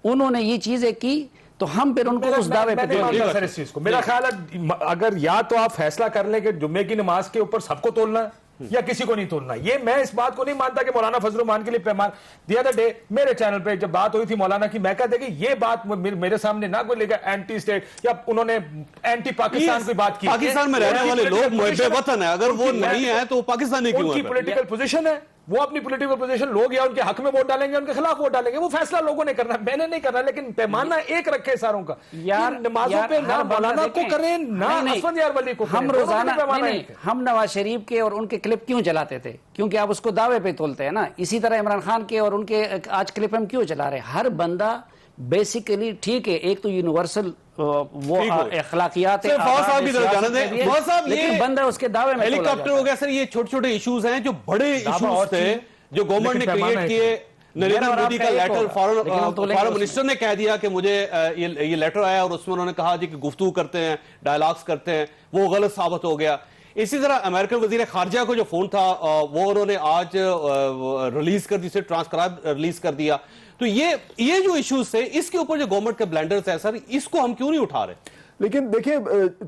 انہوں نے یہ چیزیں کی تو ہم پھر ان کو اس دعوے پہ مانتا سر اس چیز کو. میرا خیال ہے اگر یا تو آپ فیصلہ کر لیں کہ جمعے کی نماز کے اوپر سب کو تولنا ہے یا کسی کو نہیں تولنا. یہ میں اس بات کو نہیں مانتا کہ مولانا فضل الرحمان کے لیے پیمان. دی ادر ڈے میرے چینل پہ جب بات ہوئی تھی مولانا کی, میں کہتا کہ یہ بات میرے سامنے نہ کوئی لے گا اینٹی اسٹیٹ یا انہوں نے اینٹی پاکستان کی بات کی. پاکستان میں رہنے والے لوگ محب وطن ہیں, اگر وہ نہیں ہیں تو وہ پاکستانی کیوں ہیں؟ ان کی پولیٹیکل پوزیشن ہے, وہ اپنی پولیٹیکل پوزیشن, لوگ یا ان کے حق میں ووٹ ڈالیں گے ان کے خلاف ووٹ ڈالیں گے, وہ فیصلہ لوگوں نے کرنا, میں نے نہیں کرنا. لیکن پیمانہ ایک رکھے ساروں کا, نمازوں پہ نہ مولانا کو کریں نہ اسفندیار ولی کو کریں. ہم روزانہ ہم نواز شریف کے اور ان کے کلپ کیوں چلاتے تھے؟ کیونکہ آپ اس کو دعوے پہ تولتے ہیں نا. اسی طرح عمران خان کے اور ان کے آج کلپ ہم کیوں چلا رہے ہیں؟ ہر بندہ بیسیکلی ٹھیک ہے, ایک تو یونیورسل وہ اخلاقیات ہیں, لیکن بندہ اس کے دعوے میں ہیلی کاپٹر ہو گیا. سر یہ چھوٹے چھوٹے ایشوز ہیں جو بڑے ایشوز تھے جو گورنمنٹ نے کریٹ کیے. نریندر مودی کا لیٹر فارن منسٹر نے کہہ دیا کہ مجھے یہ لیٹر آیا اور اس میں انہوں نے کہا جی کہ گفتگو کرتے ہیں, ڈائلاگز کرتے ہیں, وہ غلط ثابت ہو گیا. اسی طرح امریکن وزیر خارجہ کو جو فون تھا وہ انہوں نے آج ریلیز کر دی, سے ٹرانسکرائب ریلیز کر دیا. تو یہ جو ایشوز تھے اس کے اوپر جو گورنمنٹ کے بلینڈرز ہیں سر, اس کو ہم کیوں نہیں اٹھا رہے؟ لیکن دیکھیں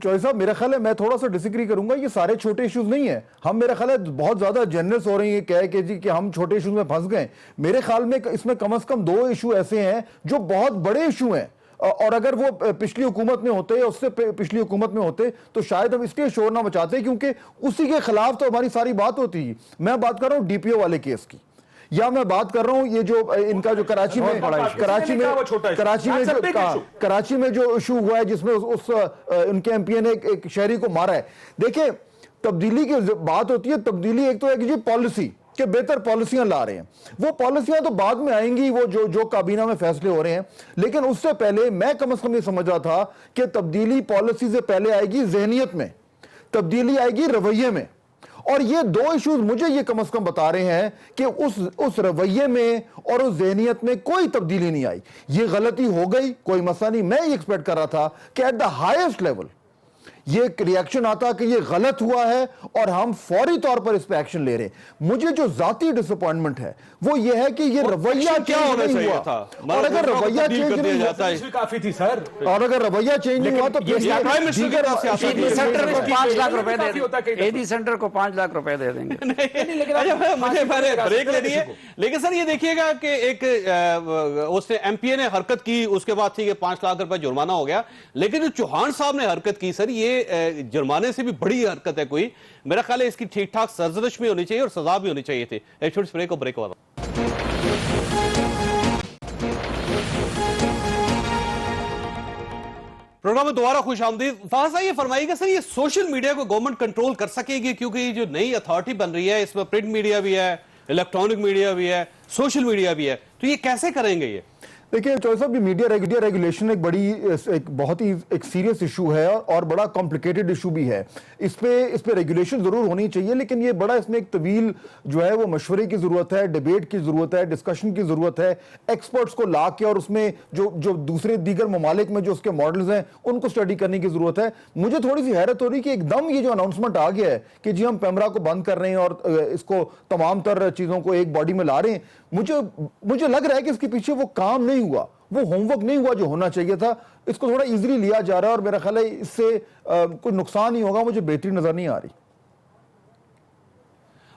چوہے صاحب, میرا خیال ہے میں تھوڑا سا ڈس ایگری کروں گا, یہ سارے چھوٹے ایشوز نہیں ہیں. ہم میرا خیال ہے بہت زیادہ جنرس ہو رہی ہیں کہہ کہ جی کہ ہم چھوٹے ایشوز میں پھنس گئے. میرے خیال میں اس میں کم از کم 2 ایشو ایسے ہیں جو بہت بڑے ایشو ہیں, اور اگر وہ پچھلی حکومت میں ہوتے یا اس سے پچھلی حکومت میں ہوتے تو شاید ہم اس کے شور نہ مچاتے, کیونکہ اسی کے خلاف تو ہماری ساری بات ہوتی ہے. میں بات کر رہا ہوں ڈی پی او والے کیس کی, یا میں بات کر رہا ہوں یہ جو ان کا جو کراچی میں جو ایشو ہوا ہے جس میں ان کے ایم پی نے ایک شہری کو مارا ہے. دیکھیں تبدیلی کی بات ہوتی ہے, تبدیلی ایک تو ہے کہ جی پالیسی کہ بہتر پالیسیاں لا رہے ہیں, وہ پالیسیاں تو بعد میں آئیں گی, وہ جو کابینہ میں فیصلے ہو رہے ہیں. لیکن اس سے پہلے میں کم از کم یہ سمجھ رہا تھا کہ تبدیلی پالیسی سے پہلے آئے گی ذہنیت میں, تبدیلی آئے گی رویے میں, اور یہ دو ایشوز مجھے یہ کم از کم بتا رہے ہیں کہ اس رویے میں اور اس ذہنیت میں کوئی تبدیلی نہیں آئی. یہ غلطی ہو گئی, کوئی مسئلہ نہیں. میں یہ ایکسپیکٹ کر رہا تھا کہ ایٹ دا ہائیسٹ لیول یہ ایک ریاکشن آتا کہ یہ غلط ہوا ہے اور ہم فوری طور پر اس پہ ایکشن لے رہے ہیں. مجھے جو ذاتی ڈسپوائنٹمنٹ ہے وہ یہ ہے کہ یہ رویہ چینج نہیں ہوا, اور اگر رویہ چینج نہیں ہوا کافی تھی سر, اور اگر رویہ چینج نہیں ہوا تو ایدی سینٹر کو 5 لاکھ روپے دے دیں, ایدی سینٹر کو 5 لاکھ روپے دے دیں گے. مجھے بریک لینی ہے. لیکن سر یہ دیکھیے گا کہ ایک اس نے ایم پی اے نے حرکت کی, اس کے بعد تھی کہ 5 لاکھ روپے جرمانہ ہو گیا. لیکن جو چوہان صاحب نے حرکت کی سر, یہ جرمانے سے بھی بڑی حرکت ہے کوئی. میرا خیال ہے اس کی ٹھیک ٹھاک سرزنش بھی ہونی چاہیے اور سزا بھی ہونی چاہیے تھی. ایک چھوٹی بریک کو بریک ہوا. پروگرام میں دوبارہ خوش آمدید. فہد صاحب یہ فرمائیے گا سر, یہ سوشل میڈیا کو گورنمنٹ کنٹرول کر سکے گی؟ کیونکہ یہ جو نئی اتھارٹی بن رہی ہے اس میں پرنٹ میڈیا بھی ہے, الیکٹرانک میڈیا بھی ہے, سوشل میڈیا بھی ہے, تو یہ کیسے کریں گے؟ یہ دیکھیں چوہے صاحب, یہ میڈیا ریگولیشن ایک بہت ہی ایک سیریس ایشو ہے اور بڑا کمپلیکیٹڈ ایشو بھی ہے. اس پہ ریگولیشن ضرور ہونی چاہیے, لیکن یہ بڑا اس میں ایک طویل جو ہے وہ مشورے کی ضرورت ہے, ڈیبیٹ کی ضرورت ہے, ڈسکشن کی ضرورت ہے, ایکسپرٹس کو لا کے اور اس میں جو دوسرے دیگر ممالک میں جو اس کے ماڈلز ہیں ان کو اسٹڈی کرنے کی ضرورت ہے. مجھے تھوڑی سی حیرت ہو رہی کہ ایک دم یہ جو اناؤنسمنٹ آ گیا ہے کہ جی ہم پیمرا کو بند کر رہے ہیں اور اس کو تمام تر چیزوں کو ایک باڈی میں لا رہے ہیں. مجھے لگ رہا ہے کہ اس کے پیچھے وہ کام نہیں ہوا, وہ ہوم ورک نہیں ہوا جو ہونا چاہیے تھا. اس کو تھوڑا ایزیلی لیا جا رہا ہے اور میرا خیال ہے اس سے کوئی نقصان نہیں ہوگا. مجھے بہتری نظر نہیں آ رہی.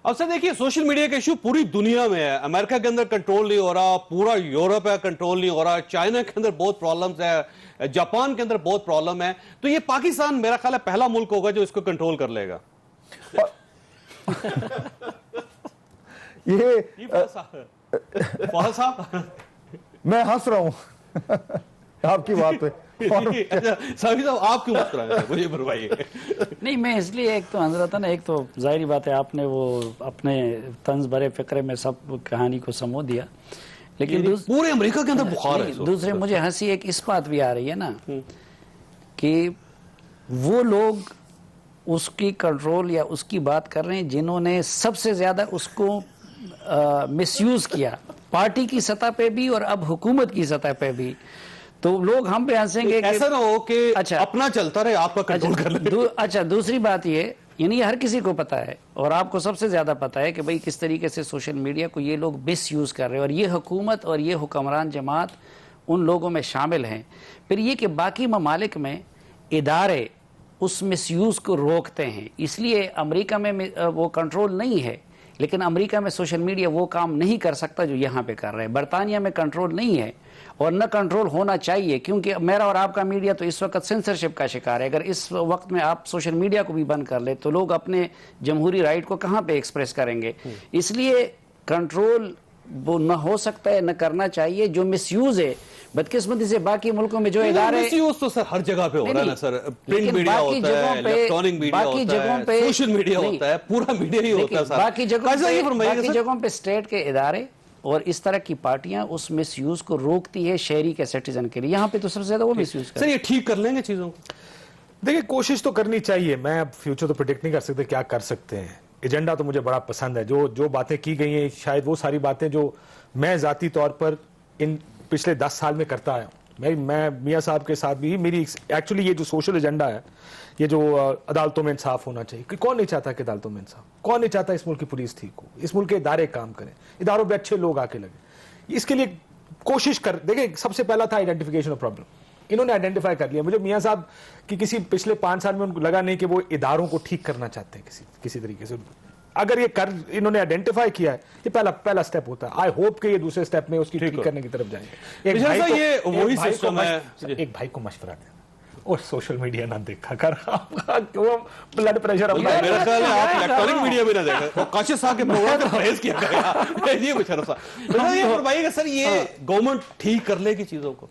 اب سر دیکھیے, سوشل میڈیا کا ایشو پوری دنیا میں ہے. امریکہ کے اندر کنٹرول نہیں ہو رہا, پورا یورپ ہے کنٹرول نہیں ہو رہا, چائنا کے اندر بہت پرابلمز ہے, جاپان کے اندر بہت پرابلم ہے. تو یہ پاکستان میرا خیال ہے پہلا ملک ہوگا جو اس کو کنٹرول کر لے گا. فہد صاحب میں ہنس رہا ہوں آپ کی بات پہ. صاحب آپ کیوں بات کرائیں مجھے بروائیے؟ نہیں, میں اس لیے ایک تو حضرت نا, ایک تو ظاہری بات ہے آپ نے وہ اپنے طنز برے فکرے میں سب کہانی کو سمو دیا, لیکن پورے امریکہ کے اندر بخار ہے. دوسرے مجھے ہنسی ایک اس بات بھی آ رہی ہے نا کہ وہ لوگ اس کی کنٹرول یا اس کی بات کر رہے ہیں جنہوں نے سب سے زیادہ اس کو مس یوز کیا, پارٹی کی سطح پہ بھی اور اب حکومت کی سطح پہ بھی. تو لوگ ہم پہ ہنسیں گے کہ ایسا نہ ہو کہ اپنا چلتا رہے آپ کا کنٹرول کر لیں. اچھا, دوسری بات یہ, یعنی ہر کسی کو پتا ہے اور آپ کو سب سے زیادہ پتا ہے کہ بھئی کس طریقے سے سوشل میڈیا کو یہ لوگ مس یوز کر رہے ہیں, اور یہ حکومت اور یہ حکمران جماعت ان لوگوں میں شامل ہیں. پھر یہ کہ باقی ممالک میں ادارے اس مس یوز کو روکتے ہیں, اس لیے امریکہ میں وہ کنٹرول نہیں ہے, لیکن امریکہ میں سوشل میڈیا وہ کام نہیں کر سکتا جو یہاں پہ کر رہے ہیں. برطانیہ میں کنٹرول نہیں ہے اور نہ کنٹرول ہونا چاہیے, کیونکہ میرا اور آپ کا میڈیا تو اس وقت سینسرشپ کا شکار ہے. اگر اس وقت میں آپ سوشل میڈیا کو بھی بند کر لیں تو لوگ اپنے جمہوری رائٹ کو کہاں پہ ایکسپریس کریں گے. اس لیے کنٹرول وہ نہ ہو سکتا ہے, نہ کرنا چاہیے. جو مس یوز ہے بدقسمتی سے باقی ملکوں میں جو ادارے, مس یوز تو سر ہر جگہ پہ ہو رہا ہے نا سر. پرنٹ میڈیا ہوتا ہے, الیکٹرانک میڈیا ہوتا ہے, سوشل میڈیا ہوتا ہے, پورا میڈیا ہی ہوتا ہے سر. باقی جگہوں پہ اسٹیٹ کے ادارے اور اس طرح کی پارٹیاں اس مس یوز کو روکتی ہے شہری کے سٹیزن کے لیے. یہاں پہ تو سب سے زیادہ وہ مس یوز سر. یہ ٹھیک کر لیں گے چیزوں کو؟ دیکھیں کوشش تو کرنی چاہیے. میں اب فیوچر تو پریڈکٹ نہیں کر سکتے کیا کر سکتے ہیں. ایجنڈا تو مجھے بڑا پسند ہے. جو باتیں کی گئی ہیں شاید وہ ساری باتیں جو میں ذاتی طور پر ان پچھلے 10 سال میں کرتا آیا ہوں. میں میاں صاحب کے ساتھ بھی میری ایکچولی یہ جو سوشل ایجنڈا ہے, یہ جو عدالتوں میں انصاف ہونا چاہیے, کہ کون نہیں چاہتا کہ عدالتوں میں انصاف, کون نہیں چاہتا اس ملک کی پولیس ٹھیک ہو, اس ملک کے ادارے کام کریں, اداروں پہ اچھے لوگ آ کے لگیں. اس کے لیے کوشش کر دیکھیں. سب سے پہلا تھا آئیڈینٹیفیکیشن آف پرابلم. انہوں نے آئیڈینٹیفائی کر لیا. مجھے میاں صاحب کی کسی پچھلے 5 سال میں ان کو لگا نہیں کہ وہ اداروں کو ٹھیک کرنا چاہتے ہیں کسی طریقے سے. اگر یہ انہوں نے آئیڈینٹیفائی کیا ہے, یہ پہلا سٹیپ ہوتا ہے. آئی ہوپ کہ یہ دوسرے سٹیپ میں اس کی ٹھیک کرنے کی طرف جائیں گے. ایک بھائی کو مشورہ دیں اور سوشل میڈیا نہ دیکھا کر, بلڈ پریشر میرا خیال ہے آپ الیکٹرانک میڈیا بھی نہ دیکھیں. کاشف صاحب کے پروگرام کا پرہیز کیا گیا. یہ مشرف صاحب یہ فرمائیے گا سر, یہ گورنمنٹ ٹھیک کر لے گی چیزوں کو؟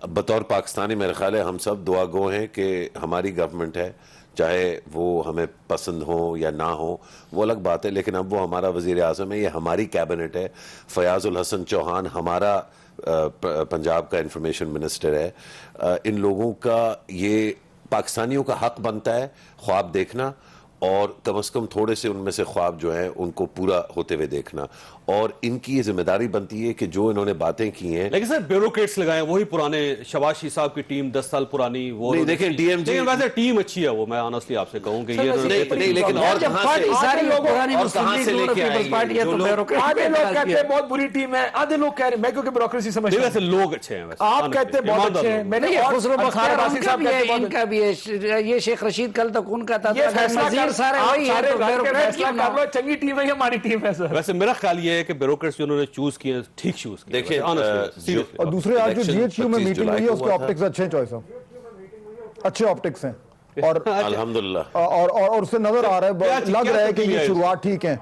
بطور پاکستانی میرا خیال ہے ہم سب دعا گو ہیں کہ ہماری گورنمنٹ ہے, چاہے وہ ہمیں پسند ہو یا نہ ہو وہ الگ بات ہے, لیکن اب وہ ہمارا وزیر اعظم ہے, یہ ہماری کیبنٹ ہے. فیاض الحسن چوہان ہمارا پنجاب کا انفارمیشن منسٹر ہے. ان لوگوں کا یہ پاکستانیوں کا حق بنتا ہے خواب دیکھنا اور کم از کم تھوڑے سے ان میں سے خواب جو ہیں ان کو پورا ہوتے ہوئے دیکھنا، اور ان کی یہ ذمہ داری بنتی ہے کہ جو انہوں نے باتیں کی ہیں. لیکن سر بیوروکریٹس لگائیں وہی پرانے شہباز شریف صاحب کی ٹیم 10 سال پرانی وہ نہیں دیکھیں ڈی ایم جی لیکن ویسے ٹیم اچھی ہے وہ میں آنیسٹلی آپ سے کہوں کہ یہ نہیں لیکن اور کہاں سے اور کہاں سے لے کے آئیں گے جو لوگ آدھے لوگ کہتے ہیں بہت بری ٹیم ہے، آدھے لوگ کہہ رہے ہیں میں کیونکہ بیوروکریسی سمجھتا ہوں ویسے لوگ اچھے ہیں ویسے آپ کہتے ہیں بہت اچھے ہیں. میں نے خسرو بختیار ان کا بھی ہے، ان کا بھی ہے، یہ شیخ رشید کل تک ان کا تھا، یہ فیصلہ نظیر سارے وہی ہیں، تو فیصلہ کر لو چنگی ٹیم ہے یا ہماری ٹیم ہے سر. ویسے میرا خیال یہ ہے کہ بیوروکریٹس جنہوں نے چوز کیے ٹھیک چوز کیے. دیکھیں اور دوسرے آج جو جی ایچ یو میں میٹنگ ہوئی ہے اس کے آپٹکس اچھے ہیں چوائس صاحب، اچھے آپٹکس ہیں اور الحمدللہ اور اس سے نظر آ رہا ہے لگ رہا ہے کہ یہ شروعات ٹھیک ہیں.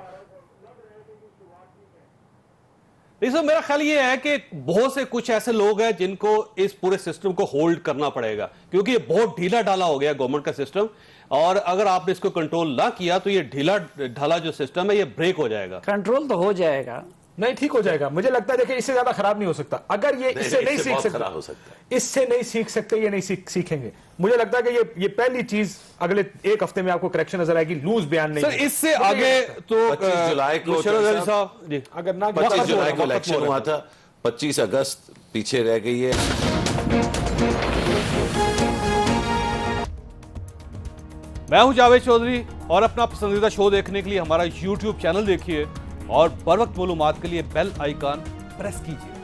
نہیں سر میرا خیال یہ ہے کہ بہت سے کچھ ایسے لوگ ہیں جن کو اس پورے سسٹم کو ہولڈ کرنا پڑے گا کیونکہ یہ بہت ڈھیلا ڈھالا ہو گیا گورنمنٹ کا سسٹم، اور اگر آپ نے اس کو کنٹرول نہ کیا تو یہ ڈھیلا ڈھالا جو سسٹم ہے یہ بریک ہو جائے گا. کنٹرول تو ہو جائے گا، نہیں ٹھیک ہو جائے گا. مجھے لگتا ہے دیکھیں اس سے زیادہ خراب نہیں ہو سکتا اگر یہ اس سے نہیں سیکھ سکتے، اس سے نہیں سیکھ سکتے، یہ نہیں سیکھیں گے. مجھے لگتا ہے کہ یہ پہلی چیز اگلے ایک ہفتے میں آپ کو کریکشن نظر آئے گی. لوز بیان نہیں سر اس سے آگے تو 25 جولائی کو صاحب جی اگر نہ 25 جولائی کو الیکشن ہوا تھا، 25 اگست پیچھے رہ گئی ہے. میں ہوں جاوید چودھری اور اپنا پسندیدہ شو دیکھنے کے لیے ہمارا یوٹیوب چینل دیکھیے اور بر وقت معلومات کے لیے بیل آئیکن پریس کیجیے.